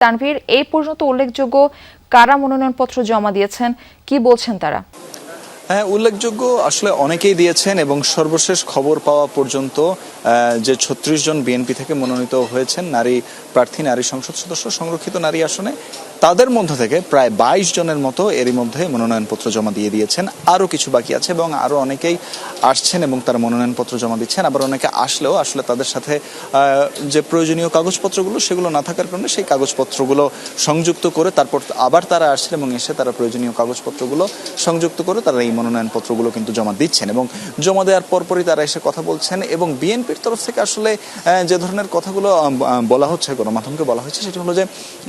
তানভীর, এই পর্যন্ত উল্লেখযোগ্য কারা মনোনয়নপত্র জমা দিয়েছেন, কি বলছেন তারা? হ্যাঁ, উল্লেখযোগ্য আসলে অনেকেই দিয়েছেন এবং সর্বশেষ খবর পাওয়া পর্যন্ত যে ৩৬ জন বিএনপি থেকে মনোনীত হয়েছেন নারী প্রার্থী, নারী সংসদ সদস্য সংরক্ষিত নারী আসনে, তাদের মধ্য থেকে প্রায় ২২ জনের মতো এরই মধ্যে মনোনয়নপত্র জমা দিয়ে দিয়েছেন। আরও কিছু বাকি আছে এবং আরও অনেকেই আসছেন এবং তারা মনোনয়নপত্র জমা দিচ্ছেন। আবার অনেকে আসলেও আসলে তাদের সাথে যে প্রয়োজনীয় কাগজপত্রগুলো সেগুলো না থাকার কারণে সেই কাগজপত্রগুলো সংযুক্ত করে তারপর আবার তারা আসছেন এবং এসে তারা প্রয়োজনীয় কাগজপত্রগুলো সংযুক্ত করে তারা এই মনোনয়নপত্রগুলো কিন্তু জমা দিচ্ছেন এবং জমা দেওয়ার পরপরই তারা এসে কথা বলছেন। এবং বিএনপির তরফ থেকে আসলে যে ধরনের কথাগুলো বলা হচ্ছে, গণমাধ্যমকে বলা হচ্ছে, সেটা হলো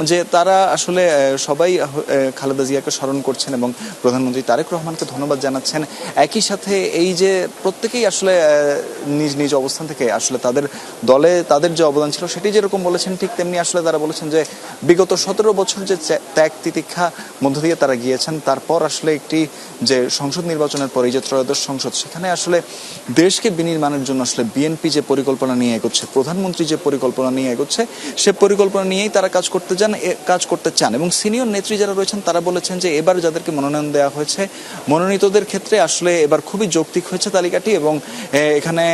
যে তারা আসলে সবাই খালেদা জিয়াকে স্মরণ করছেন এবং প্রধানমন্ত্রী তারেক রহমানকে ধন্যবাদ জানাচ্ছেন। একই সাথে এই যে প্রত্যেকেই আসলে নিজ নিজ অবস্থান থেকে আসলে তাদের দলে তাদের যে অবদান ছিল সেটি যেরকম বলেছেন, ঠিক তেমনি আসলে তারা বলেছেন যে বিগত ১৭ বছর যে ত্যাগ তিতিক্ষা মধ্য দিয়ে তারা গিয়েছেন, তারপর আসলে একটি যে সংসদ নির্বাচনের পরে যে ত্রয়োদশ সংসদ, সেখানে আসলে দেশকে বিনির্মাণের জন্য আসলে বিএনপি যে পরিকল্পনা নিয়ে এগোচ্ছে, প্রধানমন্ত্রী যে পরিকল্পনা নিয়ে এগোচ্ছে, সে পরিকল্পনা নিয়েই তারা কাজ করতে চান এবং সিনিয়র নেত্রী যারা রয়েছেন তারা বলেছেন যে এবার যাদেরকে মনোনয়ন দেওয়া হয়েছে, মনোনীতদের ক্ষেত্রে আসলে এবার খুবই যৌক্তিক হয়েছে তালিকাটি এবং এখানে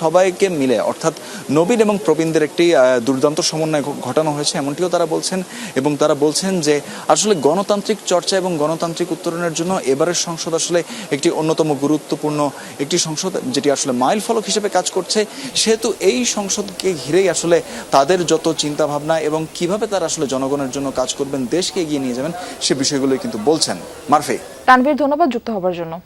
সবাইকে মিলে অর্থাৎ নবীন এবং প্রবীণদের একটি দুর্দান্ত সমন্বয় ঘটানো হয়েছে, এমনটিও তারা বলছেন। এবং তারা বলছেন যে আসলে গণতান্ত্রিক চর্চা এবং গণতান্ত্রিক উত্তরণের জন্য এবারের সংসদ আসলে একটি অন্যতম গুরুত্বপূর্ণ একটি সংসদ, যেটি আসলে মাইল ফলক হিসেবে কাজ করছে। সেহেতু এই সংসদকে ঘিরেই আসলে তাদের যত চিন্তা ভাবনা এবং কিভাবে তারা আসলে জনগণের জন্য কাজ করবেন, দেশকে এগিয়ে নিয়ে যাবেন, সে বিষয়গুলোই কিন্তু বলছেন। মারফি। তানভীর, ধন্যবাদ যুক্ত হবার জন্য।